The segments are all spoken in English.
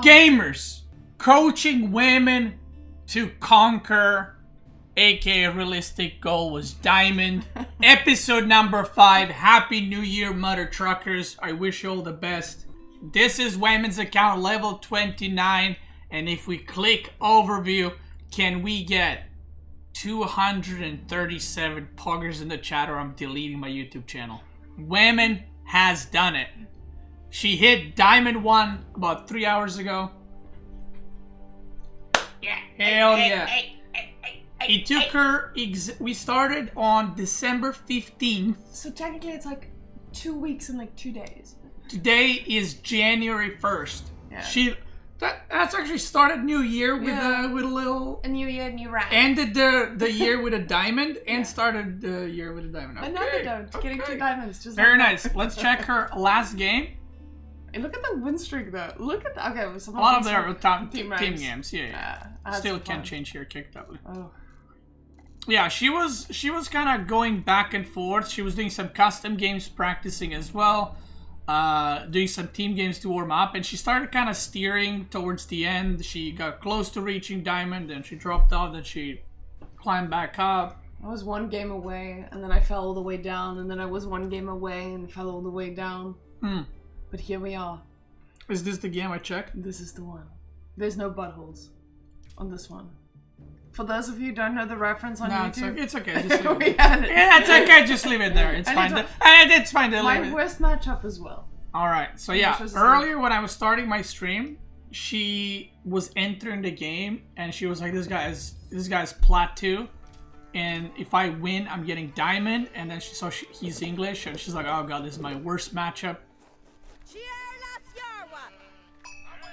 Gamers, coaching women to conquer, aka realistic goal was diamond. Episode number 5. Happy New Year, mother truckers. I wish you all the best. This is Whamen's account, level 29. And if we click overview, can we get 237 poggers in the chat or I'm deleting my YouTube channel? Whamen has done it. She hit Diamond 1 about 3 hours ago. Yeah. Hell yeah. It took her, we started on December 15th. So technically it's like 2 weeks and like 2 days. Today is January 1st. Yeah. That's actually started New Year with a little... A new year, new rank. Ended the year with a diamond and started the year with a diamond. Okay. Another diamond. Getting 2 diamonds. Just very like nice. Let's check her last game. Hey, look at the win streak though. Look at that. Okay, a lot of their team games. Yeah. Still can't change here. Kick W. Oh. Yeah, she was kind of going back and forth. She was doing some custom games, practicing as well. Doing some team games to warm up, and she started kind of steering towards the end. She got close to reaching diamond, then she dropped off, then she climbed back up. I was 1 game away, and then I fell all the way down, and then I was 1 game away and fell all the way down. But here we are. Is this the game I checked? This is the one. There's no buttholes on this one. For those of you who don't know the reference on YouTube... It's okay. Just leave it. Yeah, it's okay. Just leave it there. It's fine. It's fine to leave it. My worst matchup as well. Alright, so yeah. Earlier when I was starting my stream, she was entering the game, and she was like, this guy's plat 2. And if I win, I'm getting diamond. And then she saw he's English, and she's like, oh god, this is my worst matchup.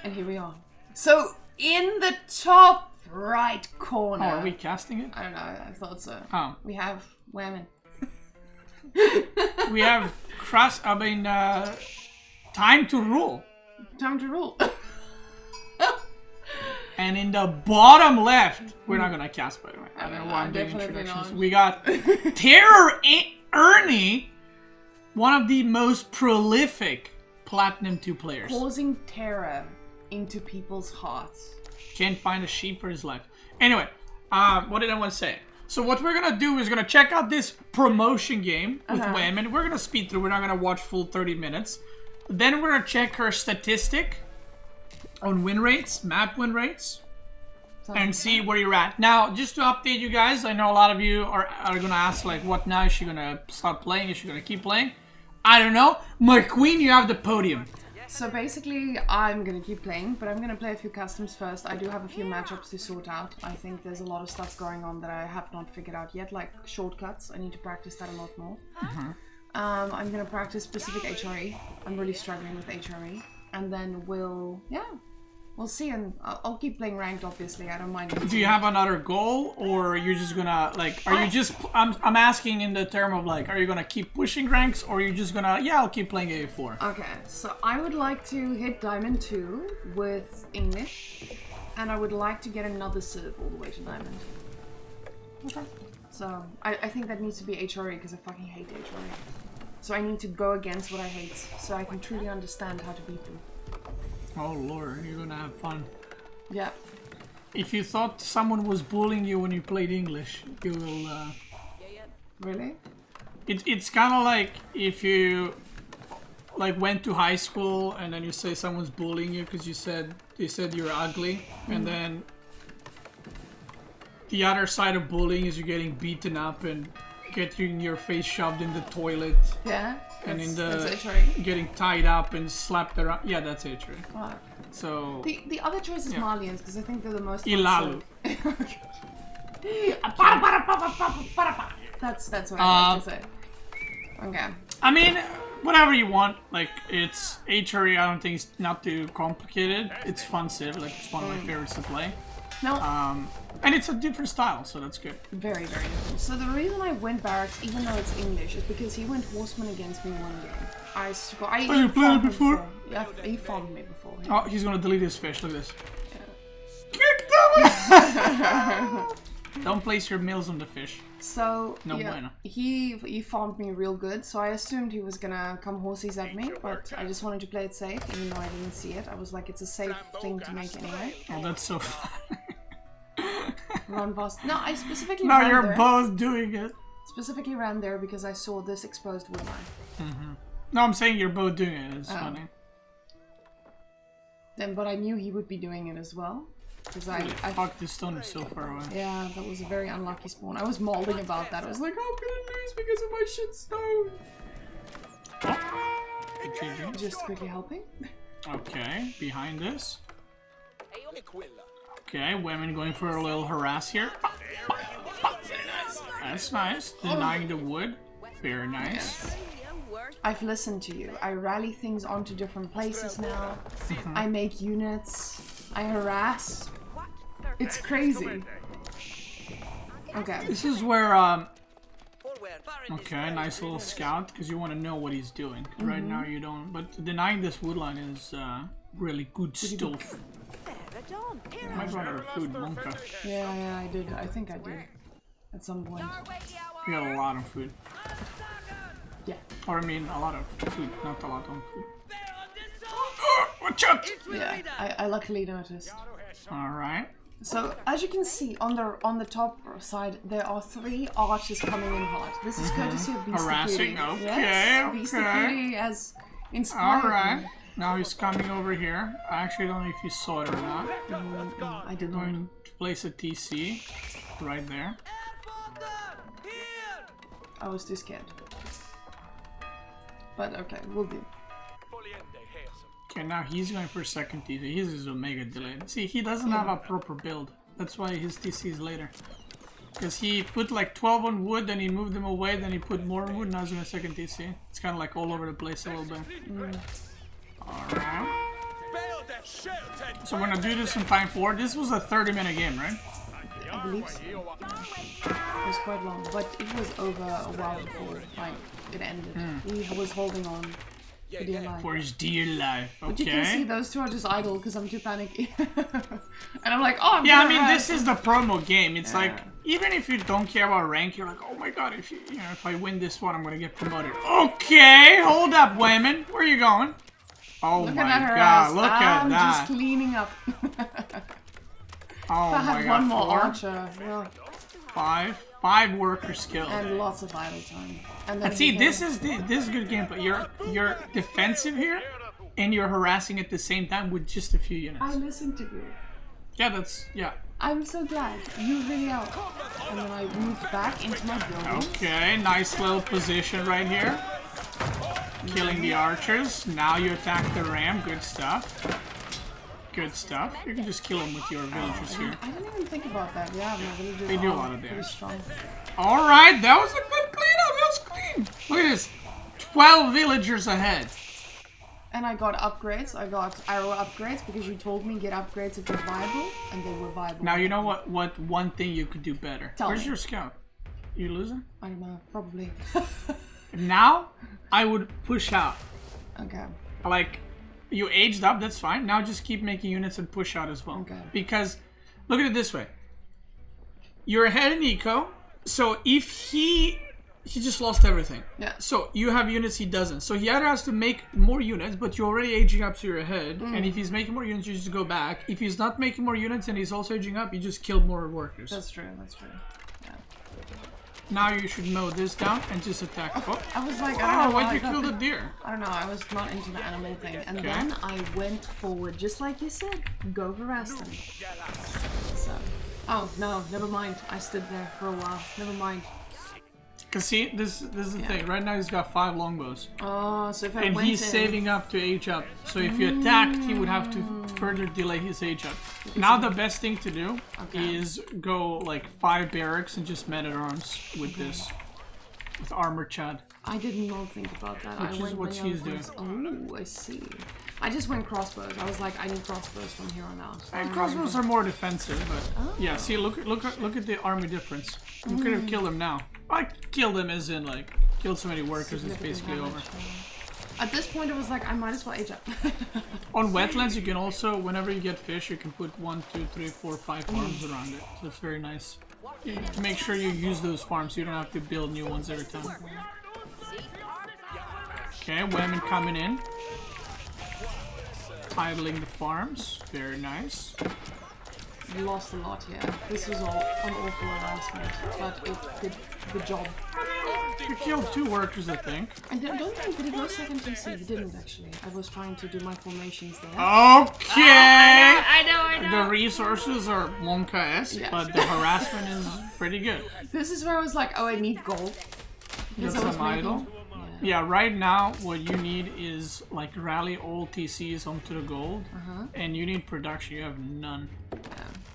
And here we are. So, in the top right corner... Oh, are we casting it? I don't know, I thought so. Oh. We have Whamen. We have Time to Rule. Time to Rule. And in the bottom left, we're not gonna cast, by the way. I don't know why I'm doing definitely introductions. not. We got Terror Ernie, one of the most prolific Platinum 2 players. Causing terror into people's hearts. Can't find a sheep for his life. Anyway, what did I want to say? So what we're gonna do is gonna check out this promotion game with Whamen. We're gonna speed through. We're not gonna watch full 30 minutes. Then we're gonna check her statistic on win rates, map win rates, and see where you're at. Now, just to update you guys, I know a lot of you are gonna ask like, what now? Is she gonna stop playing? Is she gonna keep playing? I don't know. My queen, you have the podium. So basically, I'm gonna keep playing, but I'm gonna play a few customs first. I do have a few matchups to sort out. I think there's a lot of stuff going on that I have not figured out yet, like shortcuts. I need to practice that a lot more. I'm gonna practice specific HRE. I'm really struggling with HRE. And then we'll see, and I'll keep playing ranked, obviously. I don't mind. Do you have another goal, or you're just gonna, like, are you just, I'm asking in the term of, like, are you gonna keep pushing ranks, or you're just gonna, yeah, I'll keep playing AOE4? Okay, so I would like to hit Diamond 2 with English, and I would like to get another serve all the way to Diamond. Okay. So, I think that needs to be HRE, because I fucking hate HRE. So I need to go against what I hate, so I can truly understand how to beat them. Oh lord, you're gonna have fun. Yeah. If you thought someone was bullying you when you played English, you will, Really? It's kind of like if you, like, went to high school and then you say someone's bullying you because they said you're ugly, and then the other side of bullying is you're getting beaten up and getting your face shoved in the toilet. Yeah. And that's getting tied up and slapped around. Yeah, that's HRE. Oh. So the other choice is Malians, because I think they're the most. Ilalu. That's what I like to say. Okay. I mean, whatever you want. Like, it's HRE. I don't think it's not too complicated. It's fun civ. Like, it's one of my favorites to play. No. And it's a different style, so that's good. Very, very different. So the reason I went Barracks, even though it's English, is because he went Horseman against me 1 game. Oh, you played it before? Yeah, he farmed me before. Oh, he's gonna delete his fish. Look at this. Yeah. Kick them! Don't place your mills on the fish. So No yeah, bueno. he farmed me real good, so I assumed he was gonna come horsies at me, but I just wanted to play it safe, even though I didn't see it. I was like, it's a safe thing to make anyway. Oh, that's so fun. Run fast. No, I specifically No, ran you're there. both doing it. Specifically ran there because I saw this exposed wood line. No, I'm saying you're both doing it. It's funny. Then, but I knew he would be doing it as well. Because I Fuck, this stone is so far away. yeah, that was a very unlucky spawn. I was molding about that. I was like, I'm gonna lose because of my shit stone. GG. Just quickly helping. Okay, behind this. Okay, women going for a little harass here. That's nice. Denying the wood. Very nice. I've listened to you. I rally things onto different places now. I make units. I harass. It's crazy. Okay. This is where, okay, nice little scout, because you want to know what he's doing. Right now you don't, but denying this wood line is really good stuff. Might run out of food, Monka. Yeah, I did. I think I did. At some point. You got a lot of food. Yeah. Or I mean, a lot of food, not a lot of food. Watch out! Yeah, I luckily noticed. Alright. So, as you can see, on the top side, there are 3 archers coming in hard. This is courtesy of Beastyqt. Harassing, okay, Yes, okay. Beastyqt has inspired Alright. me. Now he's coming over here. I actually don't know if you saw it or not. I did not. Going to place a TC right there. I was too scared. But okay, we'll do. Okay, now he's going for a second TC. His is Omega delayed. See, he doesn't have a proper build. That's why his TC is later. Because he put like 12 on wood, then he moved them away, then he put more on wood, now he's going a second TC. It's kind of like all over the place a little bit. Alright. So we're going to do this in time 4. This was a 30-minute game, right? I believe so. Yeah. It was quite long, but it was over a while before it ended. He was holding on for dear life. For his dear life, okay. But you can see those 2 are just idle because I'm too panicky. And I'm like, oh, I'm yeah, I gonna mean, harass. this is the promo game. It's like, even if you don't care about rank, you're like, oh my god, if if I win this one, I'm gonna get promoted. Okay, hold up, Whamen. Where are you going? Oh Look my at that god, harass. look at I'm that. just cleaning up. Oh I my have god, one more 4, archer. Yeah. 5 worker skill. And lots of idle time. And And see, this is good gameplay. You're defensive here, and you're harassing at the same time with just a few units. I listened to you. Yeah. I'm so glad. You really are. And then I moved back into my building. Okay, nice little position right here. Killing the archers. Now you attack the ram. Good stuff. Good stuff. You can just kill them with your villagers here. I didn't even think about that. Yeah, my villagers They do a are lot of pretty damage. strong. Alright, that was a good cleanup. That was clean. Look at this. 12 villagers ahead. And I got upgrades. I got arrow upgrades because you told me get upgrades if they're viable, and they were viable. Now you know what one thing you could do better. Tell Where's me. your scout? You losing? I don't know. Probably. Now I would push out. Okay. Like, you aged up, that's fine. Now just keep making units and push out as well. Okay. Because, look at it this way. You're ahead in eco, so if he just lost everything. Yeah. So you have units he doesn't. So he either has to make more units, but you're already aging up, so you're ahead. And if he's making more units, you just go back. If he's not making more units and he's also aging up, you just kill more workers. That's true. That's true. Yeah. Now you should mow this down and just attack. Oh, I was like, I don't know why'd why you I got kill the the- deer? I don't know, I was not into the animal thing. And Okay. then I went forward, just like you said, go harass them. So, oh, no, never mind. I stood there for a while. Never mind. Cause see, this is the thing. Right now he's got 5 longbows. Oh, so if I And went he's in... saving up to age up. So if you attacked, he would have to further delay his age up. Now the best thing to do is go like 5 barracks and just men at arms with this. With armor Chad. I did not think about that. Which I is went what many she's other things. Oh, I see. I just went crossbows. I was like, I need crossbows from here on out. And crossbows are more defensive, but yeah, see look at the army difference. You could have killed him now. I killed him as in like killed so many workers, it's basically over. At this point, it was like, I might as well age up. On wetlands, you can also, whenever you get fish, you can put 1, 2, 3, 4, 5 farms around it. So it's very nice. make sure you use those farms so you don't have to build new ones every time. Okay, Whamen coming in. Idling the farms. Very nice. We lost a lot here. This was all an awful harassment, but it did the job. You killed 2 workers, I think. I don't think, did it go second TC? He didn't actually. I was trying to do my formations there. Okay! I know. The resources are Monka-esque, Yeah. but the harassment is pretty good. This is where I was like, oh, I need gold. Get some idle. Yeah, right now what you need is like rally all TCs onto the gold, and you need production. You have none.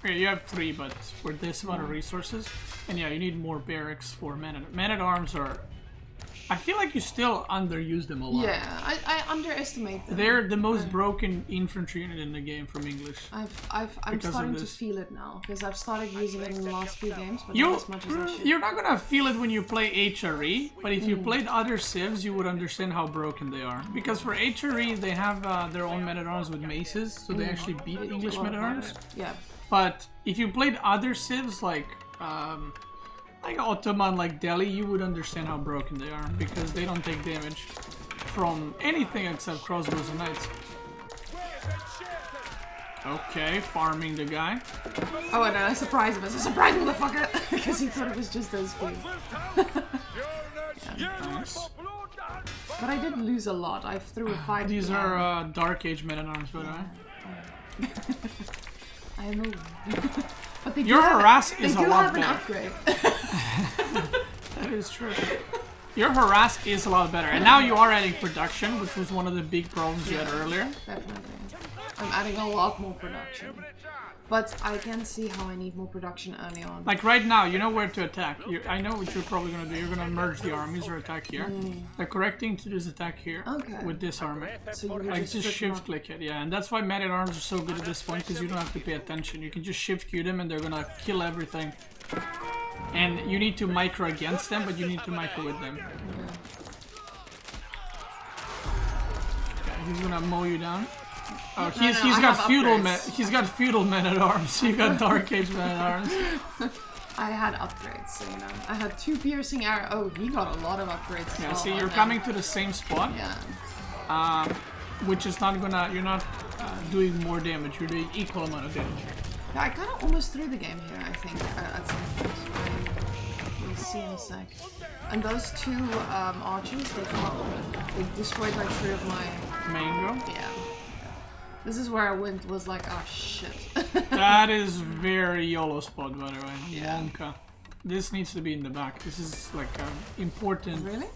Okay, you have 3, but for this amount of resources, and yeah, you need more barracks for men-at-arms are. I feel like you still underuse them a lot. Yeah, I underestimate them. They're the most broken infantry unit in the game from English. I'm starting to feel it now because I've started using it in the last few games, but not as much as I should. You're not gonna feel it when you play HRE, but if you played other civs, you would understand how broken they are. Because for HRE, they have their own men-at-arms with maces, so they actually beat English men-at-arms. Yeah. But if you played other civs like Ottoman, like Delhi, you would understand how broken they are because they don't take damage from anything except crossbows and knights. Okay, farming the guy. Oh, and I surprised him. I surprised motherfucker because he thought it was just those few. Nice. But I did lose a lot. I threw a 5. These are Dark Age men-at-arms, by the way. I know. But they Your harass is a lot better. Upgrade. That is true. Your harass is a lot better, and now you are adding production, which was one of the big problems you had earlier. Definitely. I'm adding a lot more production. But I can see how I need more production early on. Like right now, you know where to attack. I know what you're probably going to do. You're going to merge the armies or attack here. The correct thing to do is attack here with this army. So you like just shift click it, yeah. And that's why men-at-arms are so good at this point, because you don't have to pay attention. You can just shift Q them and they're going to kill everything. And you need to micro against them, but you need to micro with them. Okay, he's going to mow you down. Oh, he's got feudal men-at-arms. You got Dark Age men-at-arms. I had upgrades, so you know. I had 2 piercing arrows. Oh, he got a lot of upgrades. Yeah, see, you're coming to the same spot. Yeah. Which is not gonna. You're not doing more damage. You're doing equal amount of damage. Yeah, I kind of almost threw the game here. I think at some point. We'll see in a sec. And those 2 archers, they destroyed like 3 of my mango. Yeah. This is where I went, was like, oh shit. That is very YOLO spot, by the way. Yeah. Wonka. This needs to be in the back. This is like important. Really?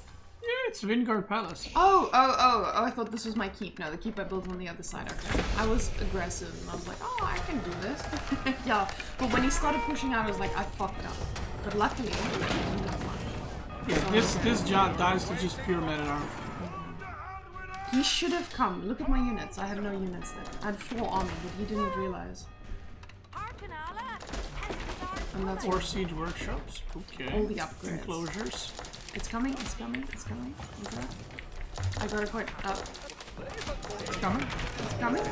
Yeah, it's Vingard Palace. Oh, I thought this was my keep. No, the keep I built on the other side. Okay. I was aggressive and I was like, oh, I can do this. Yeah, but when he started pushing out, I was like, I fucked up. But luckily, yeah, this Jot dies to just pure men-at-arms. He should have come. Look at my units. I had no units there. I had 4 army, but he didn't realize. And that's 4 siege workshops. Okay. All the upgrades. Enclosures. It's coming. It's coming. It's coming. Okay. I got it quite up. It's coming. It's coming.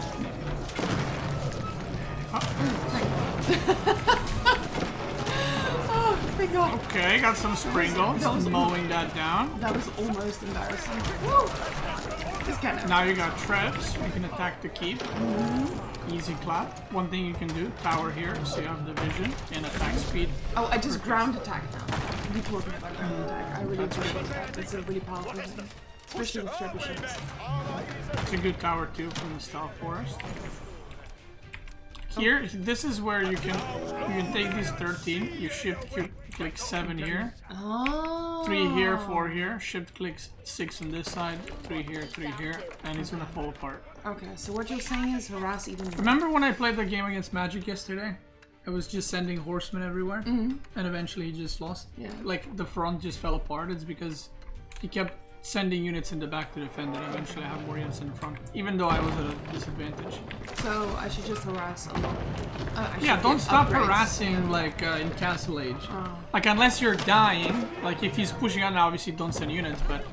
Oh, thank God. Okay, got some Springles. Mowing that down. That was almost embarrassing. Woo! Now you got traps. You can attack the keep. Easy clap. One thing you can do, tower here, so you have the vision and attack speed. Oh, I just ground attack now. You talking about ground attack? I really appreciate that. It's a really powerful thing, especially with trebuchets. It's a good tower too from the Stealth Forest. Here, this is where you can take these 13. You shift click 7 here. Oh. 3 here, 4 here. Shift click 6 on this side. 3 here, 3 here, and it's gonna fall apart. Okay, so what you're saying is harass even more. Remember when I played the game against Magic yesterday? I was just sending horsemen everywhere, and eventually he just lost. Yeah. Like the front just fell apart. It's because he kept sending units in the back to defend, and eventually I have more units in the front, even though I was at a disadvantage. So I should just harass a lot. Yeah, don't stop harassing like in Castle Age. Like unless you're dying, like if he's pushing on, obviously don't send units, but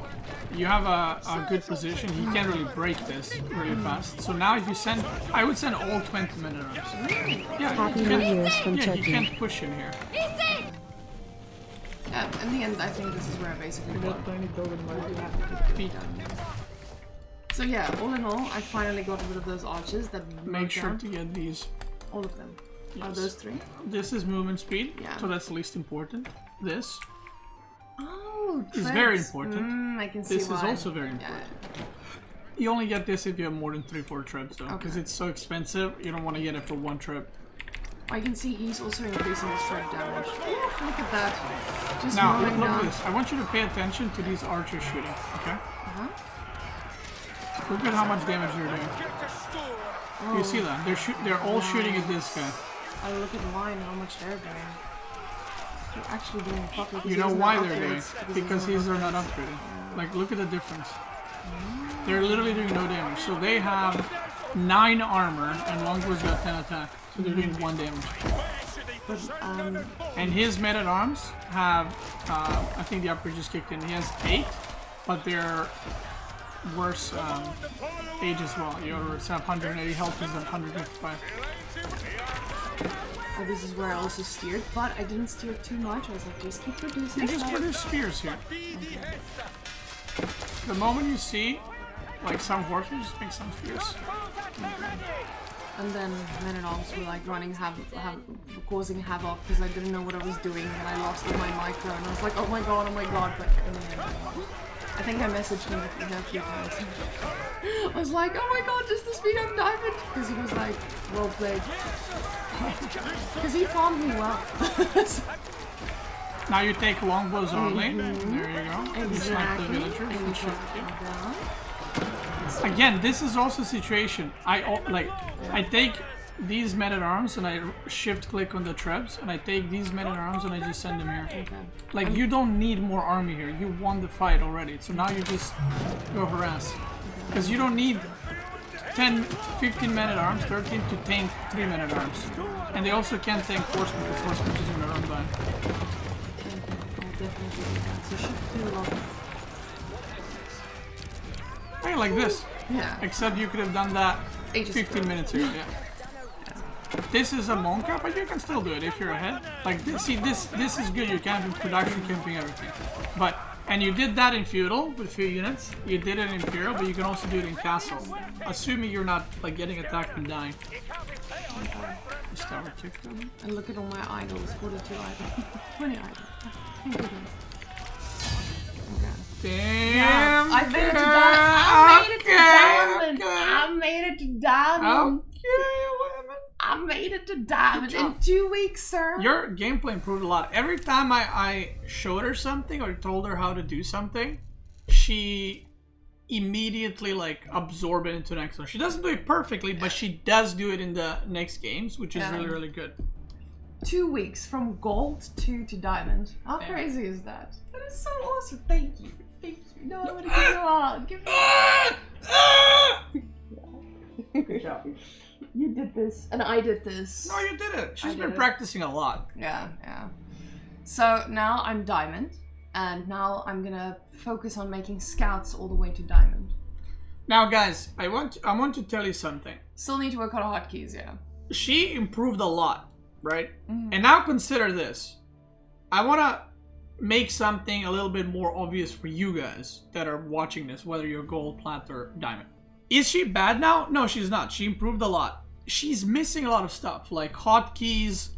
you have a good position. He can't really break this really fast. So now if you send, I would send all 20 men-at-arms. Really? Yeah, you can't push in here. In the end, I think this is where I basically got won. tiny token feet. So yeah, all in all, I finally got rid of those archers that Make sure down. to get these. All of them. Yes. Are those 3? This is movement speed, Yeah. so that's the least important. This Oh, is very important. I can see This why. is also very important. You only get this if you have more than 3-4 trips though, because it's so expensive, you don't want to get it for 1 trip. I can see he's also increasing his shred damage. Look at that. Just Now, moving look down. at this. I want you to pay attention to these archers shooting, okay? Look at how much damage they're doing. You see that? They're all shooting at this guy. I look at mine, how much they're doing. They're actually doing fucking. You know why they're doing it? Because these are not upgraded. Like, look at the difference. They're literally doing no damage. So they have 9 armor, and Longbow's got 10 attack. So they're doing 1 damage. But, And his men at arms have, I think the upgrade just kicked in. He has 8, but they're worse age as well. Yours have 180 health, he's at 155. oh, this is where I also steered, but I didn't steer too much. I was like, just keep producing. You just produce spears here. The moment you see, like, some horsemen, just make some spears. And then men at arms were like running causing havoc because I didn't know what I was doing and I lost all my micro and I was like, oh my god, but in the end, I think I messaged him a few times. I was like, oh my god, just the speed up diamond, because he was like, well played. Because he farmed me well. Now you take longbows only. There you go. You snipe the Exactly. villagers. And And shoot you. down. Again, this is also a situation. I take these men at arms and I shift click on the trebs and I take these men at arms and I just send them here. Okay. Like, you don't need more army here. You won the fight already. So now you just go harass. Because you don't need 10, 15 men at arms, 13 to tank 3 men at arms. And they also can't tank horsemen because horsemen is gonna run by. I'll definitely do that. So shift to love. Hey, like this. Yeah. Except you could have done that Ages 15 ago. minutes ago, yeah. This is a Monka, but you can still do it if you're ahead. Like, see, this is good. You can do production, camping, everything. But, and you did that in Feudal with few units. You did it in Imperial, but you can also do it in Castle. Assuming you're not, like, getting attacked and dying. Just tower kick them. And look at all my idols. 42 idols. 20 idols. Thank you. Damn! I made it to diamond! I made it to diamond! I made it to diamond in 2 weeks, sir! Your gameplay improved a lot. Every time I showed her something or told her how to do something, she immediately, like, absorbed it into the next one. She doesn't do it perfectly, but she does do it in the next games, which is really, really good. 2 weeks from gold to diamond. How crazy is that? That is so awesome. Thank you. Thank you. No, I want to give you a hug. Give me a Good job. You did this. And I did this. No, you did it. She's been practicing a lot. Yeah. So now I'm diamond. And now I'm gonna focus on making scouts all the way to diamond. Now, guys, I want to tell you something. Still need to work on hotkeys, yeah. She improved a lot, right? And now consider this. I want to make something a little bit more obvious for you guys that are watching this, whether you're gold, plat, or diamond. Is she bad now? No, she's not. She improved a lot. She's missing a lot of stuff, like hotkeys.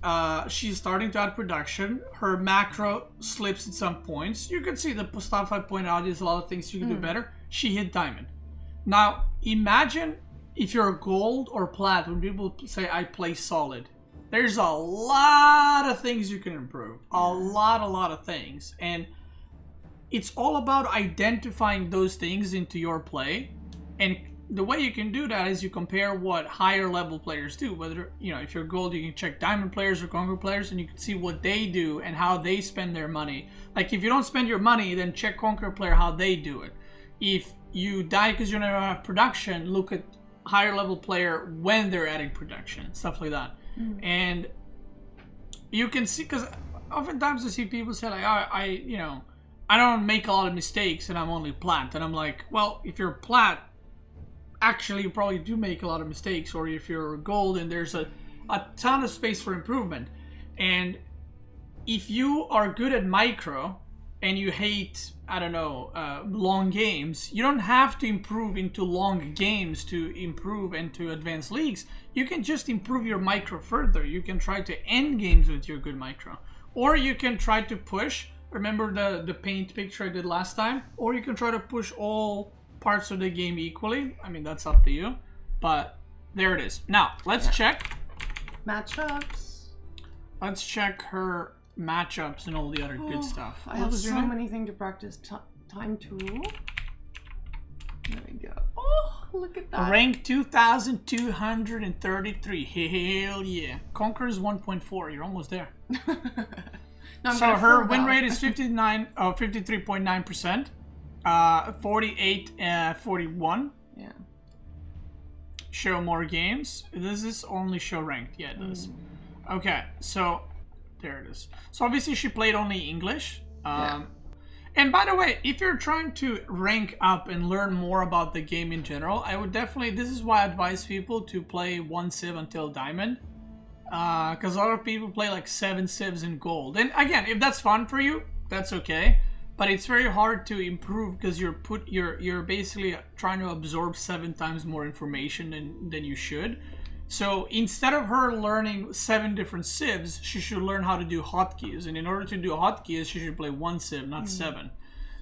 She's starting to add production. Her macro slips at some points. You can see the stuff I pointed out. There's a lot of things you can do better. She hit diamond. Now, imagine if you're gold or plat, when people say, I play solid. There's a lot of things you can improve. A lot of things. And it's all about identifying those things into your play. And the way you can do that is you compare what higher level players do. Whether, you know, if you're gold, you can check diamond players or Conqueror players and you can see what they do and how they spend their money. Like, if you don't spend your money, then check Conqueror player how they do it. If you die because you never have production, look at higher level player when they're adding production, stuff like that. And you can see, because oftentimes I see people say, like, I don't make a lot of mistakes and I'm only plat. And I'm like, well, if you're plat, actually you probably do make a lot of mistakes. Or if you're gold and there's a ton of space for improvement. And if you are good at micro and you hate, I don't know, long games, you don't have to improve into long games to improve into advanced leagues. You can just improve your micro further. You can try to end games with your good micro. Or you can try to push, remember the paint picture I did last time? Or you can try to push all parts of the game equally. I mean, that's up to you. But there it is. Now, let's check. Matchups. Let's check her matchups and all the other good stuff. I have so many things to practice. Time tool. There we go. Oh, look at that. Rank 2,233. Hell yeah. Conqueror's 1.4. You're almost there. No, so her win rate is 53.9%. 41. Yeah. Show more games. Does this only show ranked? Yeah, it does. Okay, so there it is. So obviously she played only English. And by the way, if you're trying to rank up and learn more about the game in general, I would definitely, this is why I advise people to play 1 civ until diamond. Because a lot of people play like 7 civs in gold. And again, if that's fun for you, that's okay. But it's very hard to improve because you're basically trying to absorb 7 times more information than you should. So instead of her learning 7 different civs, she should learn how to do hotkeys. And in order to do hotkeys, she should play 1 civ, not 7.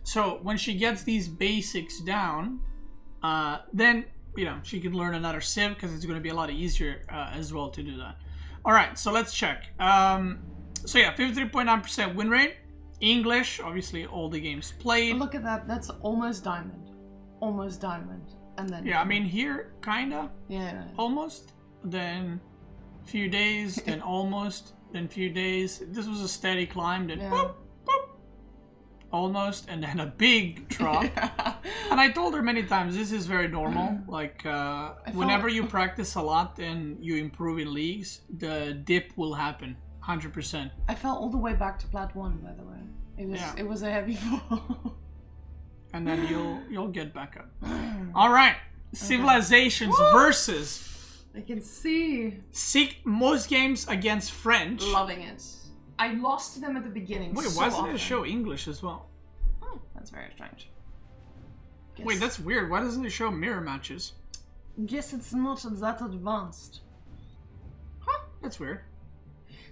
So when she gets these basics down, then she can learn another civ because it's going to be a lot easier as well to do that. All right, so let's check. So yeah, 53.9% win rate. English, obviously all the games played. Look at that. That's almost diamond. Almost diamond. And then yeah, I mean here kinda. Yeah. Almost. Then few days, then almost, then few days. This was a steady climb, then boop, boop, almost, and then a big drop. And I told her many times this is very normal. Like whenever you practice a lot and you improve in leagues, the dip will happen. 100%. I fell all the way back to plat 1, by the way. It was a heavy fall. And then you'll get back up. All right, Civilizations versus. I can see. Most games against French. Loving it. I lost to them at the beginning. Wait, why doesn't it show English as well? Oh, that's very strange. Wait, that's weird. Why doesn't it show mirror matches? Guess it's not that advanced. Huh? That's weird.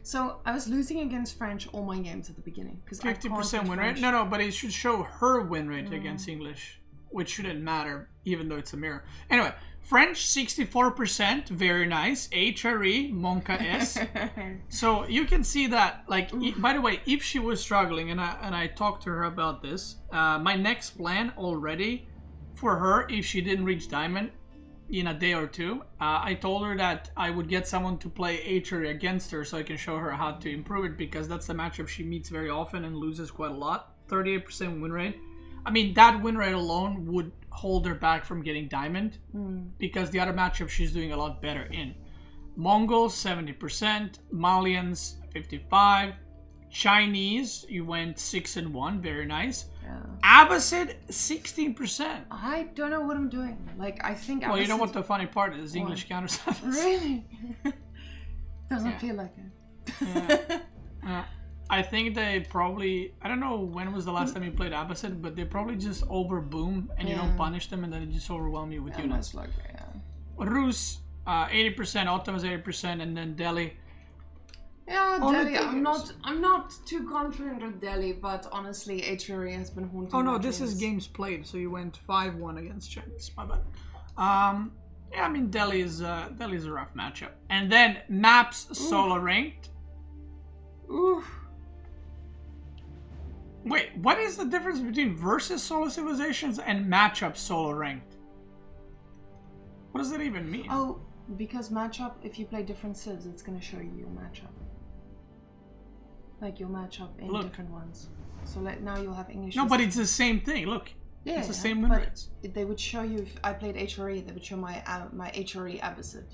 So I was losing against French all my games at the beginning because 50% win rate. No, but it should show her win rate against English, which shouldn't matter, even though it's a mirror. Anyway, French 64%, very nice. HRE, Monka S. So you can see that. Like, by the way, if she was struggling, and I talked to her about this, my next plan already for her, if she didn't reach diamond in a day or two, I told her that I would get someone to play HRE against her so I can show her how to improve it, because that's the matchup she meets very often and loses quite a lot. 38% win rate. I mean, that win rate alone would hold her back from getting diamond because the other matchup she's doing a lot better in. Mongols 70%, Malians 55%, Chinese you went 6-1, very nice. Abbasid 16%. I don't know what I'm doing. Like, I think well, you know what the funny part is? English counters. Really? Doesn't feel like it. I think they probably, I don't know when was the last time you played Abbasid, but they probably just overboom and you don't punish them and then they just overwhelm you with units. Most likely, Rus 80%, Ottomans 80%, and then Delhi. Yeah, Delhi. I'm not too confident with Delhi, but honestly, HRE has been haunting. Oh no, this is games played, so you went 5-1 against Chinese. My bad. Yeah, I mean Delhi's a rough matchup. And then Maps solo ranked. Oof. Wait, what is the difference between versus solo civilizations and matchup solo ranked? What does that even mean? Oh, because matchup, if you play different civs, it's going to show you your matchup. Like your matchup in different ones. So now you'll have English. No, but it's the same thing. Look, yeah, it's the same win rates. They would show you if I played HRE. They would show my HRE Abbasid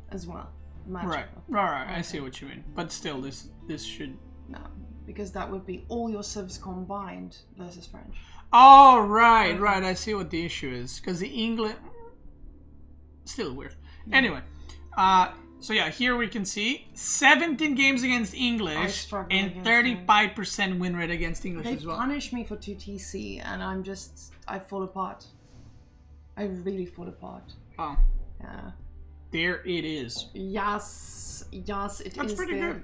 as well. Right. Okay. I see what you mean. But still, this should no, because that would be all your civs combined versus French. Oh, right. I see what the issue is because the English still weird. Yeah. Anyway, So yeah, here we can see 17 games against English and 35% win rate against English as well. They punish me for 2 TC and I fall apart. I really fall apart. Oh. Yeah. There it is. Yes, it is. That's pretty good.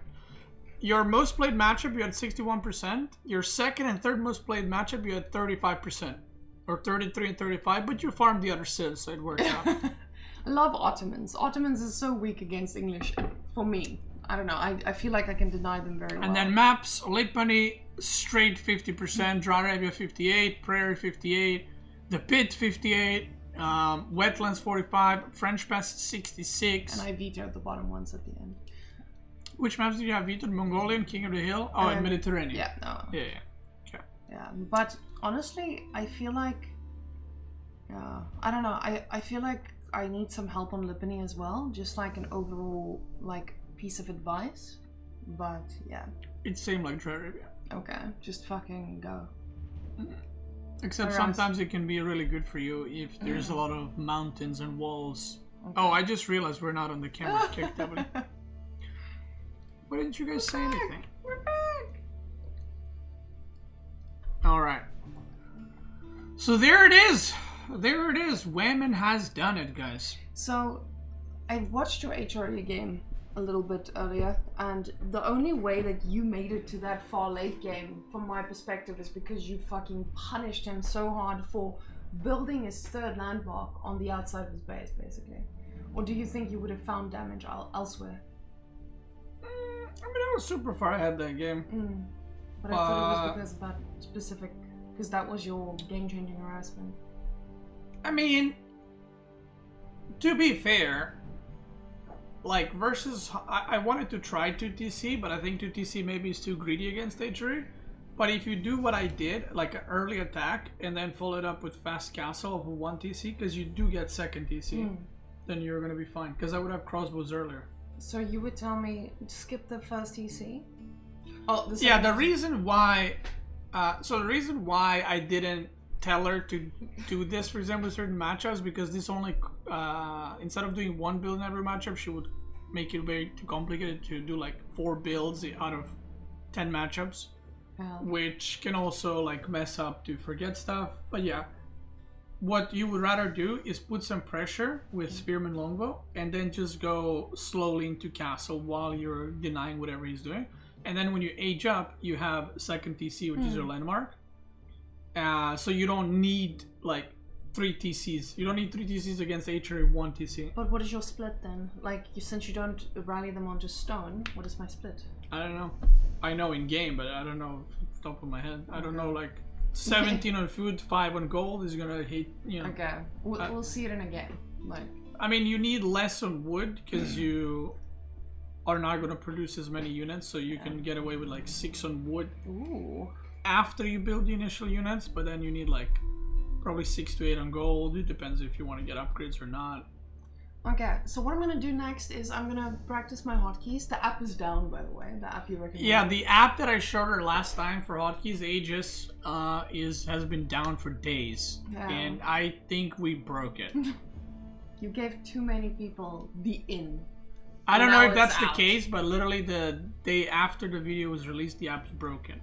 Your most played matchup, you had 61%. Your second and third most played matchup, you had 35%. Or 33 and 35, but you farmed the other civs, so it worked out. I love Ottomans. Ottomans is so weak against English for me. I don't know. I feel like I can deny them very well. And then maps, Lithuania straight 50%, Dry Arabia 58, Prairie 58, The Pit 58, Wetlands 45, French Pass 66. And I vetoed the bottom ones at the end. Which maps did you have vetoed? Mongolian, King of the Hill? Oh, and Mediterranean. Yeah, no. Yeah. Okay. Yeah, but honestly, I feel like... I don't know. I feel like I need some help on Lipany as well. Just like an overall, like, piece of advice. But, yeah. It's same like Dry Arabia. Okay, just fucking go. Except sometimes it can be really good for you if there's a lot of mountains and walls. Okay. Oh, I just realized we're not on the camera kick. Why didn't you guys say anything? We're back! Alright. So there it is. There it is. Whamen has done it, guys. So, I watched your HRE game a little bit earlier, and the only way that you made it to that far late game, from my perspective, is because you fucking punished him so hard for building his third landmark on the outside of his base, basically. Or do you think you would have found damage elsewhere? I mean, I was super far ahead that game. But I thought it was because of that specific... Because that was your game-changing harassment. I mean, to be fair, like, versus... I wanted to try 2TC, but I think 2TC maybe is too greedy against HRE. But if you do what I did, like an early attack, and then follow it up with fast castle of 1TC, because you do get second TC, then you're going to be fine. Because I would have crossbows earlier. So you would tell me, skip the first TC? Oh, yeah, the reason why... the reason why I didn't tell her to do this, for example, certain matchups, because this only... instead of doing one build in every matchup, she would make it way too complicated to do like 4 builds out of 10 matchups. Which can also like mess up to forget stuff. But yeah, what you would rather do is put some pressure with Spearman Longbow and then just go slowly into castle while you're denying whatever he's doing. And then when you age up, you have second TC, which is your landmark. So you don't need like 3 TCs. You don't need 3 TCs against HRE 1 TC. But what is your split then? Like, since you don't rally them onto stone, what is my split? I don't know. I know in game, but I don't know off the top of my head. I don't know, like 17 on food, 5 on gold is gonna hit, you know. Okay, we'll see it in a game. Like, I mean, you need less on wood because you are not gonna produce as many units, so you can get away with like 6 on wood. Ooh. After you build the initial units, but then you need like probably 6 to 8 on gold. It depends if you want to get upgrades or not. Okay, so what I'm gonna do next is I'm gonna practice my hotkeys. The app is down, by the way. The app you recommend. Yeah, the app that I showed her last time for hotkeys, Aegis, has been down for days, and I think we broke it. You gave too many people the in. I don't know if that's the case, but literally the day after the video was released, the app's broken,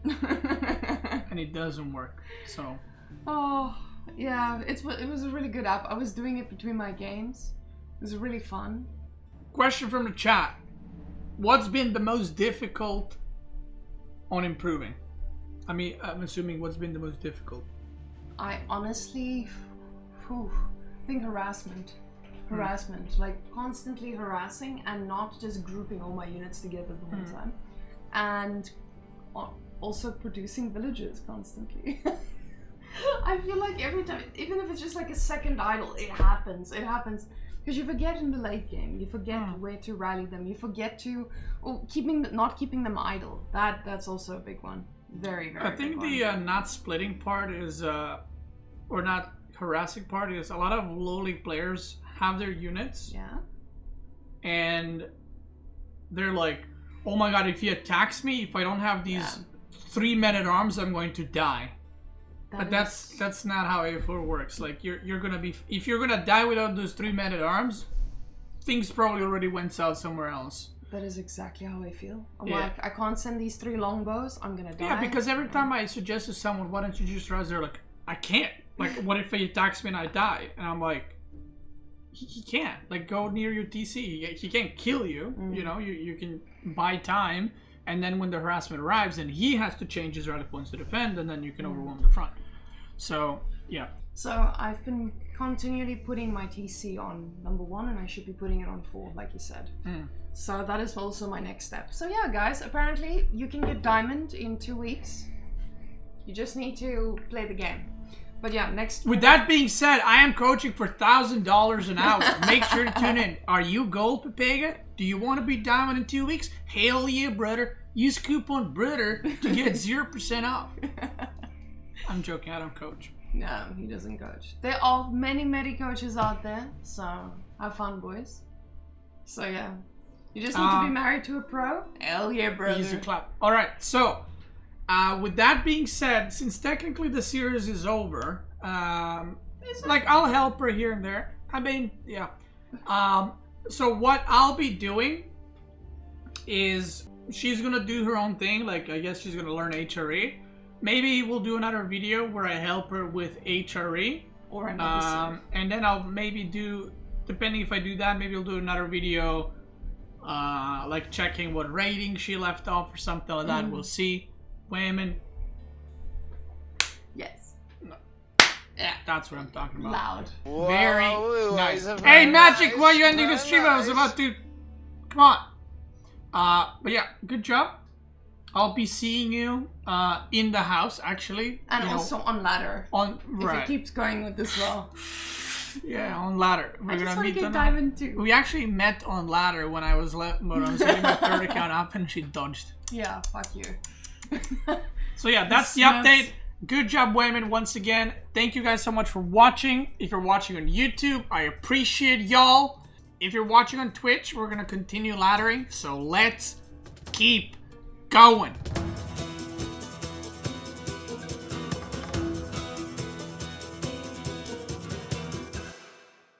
and it doesn't work. So. Oh yeah, it was a really good app. I was doing it between my games. It was really fun. Question from the chat. What's been the most difficult on improving? I mean, I'm assuming what's been the most difficult? I honestly, think harassment. Harassment. Like constantly harassing and not just grouping all my units together the whole time. And also producing villagers constantly. I feel like every time, even if it's just like a second idle, it happens. It happens. Because you forget in the late game, you forget where to rally them, you forget to, not keeping them idle. That's also a big one. Very, very I think the not splitting part is, or not harassing part is, a lot of low league players have their units. Yeah. And they're like, oh my god, if he attacks me, if I don't have these 3 men-at-arms, I'm going to die. But that's not how AOE4 works. Like you're gonna be, if you're gonna die without those 3 men-at-arms, things probably already went south somewhere else. That is exactly how I feel. I'm Yeah. like, I can't send these 3 longbows. I'm gonna die. Yeah, because every time I suggest to someone, why don't you just rise, they're like, I can't. Like, what if he attacks me and I die? And I'm like, he can't. Like, go near your TC. He can't kill you. You know, you can buy time. And then when the harassment arrives, then he has to change his rally points to defend, and then you can overwhelm the front. So, yeah. So I've been continually putting my TC on number 1, and I should be putting it on 4, like you said. So that is also my next step. So yeah, guys, apparently you can get diamond in 2 weeks. You just need to play the game. But yeah, next. With that being said, I am coaching for $1,000 an hour. Make sure to tune in. Are you gold, Pepega? Do you want to be diamond in 2 weeks? Hell yeah, brother. Use coupon brother to get 0% off. I'm joking. I don't coach. No, he doesn't coach. There are many coaches out there, so have fun, boys. So yeah, you just need to be married to a pro. Hell yeah, brother. Easy clap. All right, so with that being said, since technically the series is over, like I'll help her here and there. I mean, yeah. So what I'll be doing is she's gonna do her own thing. Like I guess she's gonna learn HRE. Maybe we'll do another video where I help her with HRE. Or another and then I'll maybe do, depending if I do that, maybe I'll do another video like checking what rating she left off or something like that. We'll see. Whamen. Yes. No. Yeah, that's what I'm talking about. Loud. Very Whoa, nice. very Hey, Magic, nice, why are you ending the very stream? I was nice. about to... Come on. But yeah, good job. I'll be seeing you in the house, actually. And you know, also on ladder. on If right. it keeps going with this well. Yeah, on ladder. We're I just gonna want to meet get on diamond too. We actually met on ladder when I was getting my 3rd account up and she dodged. Yeah, fuck you. So yeah, that's the Snaps. update. Good job, Whamen, once again. Thank you guys so much for watching. If you're watching on YouTube, I appreciate y'all. If you're watching on Twitch, we're gonna continue laddering, so let's keep going.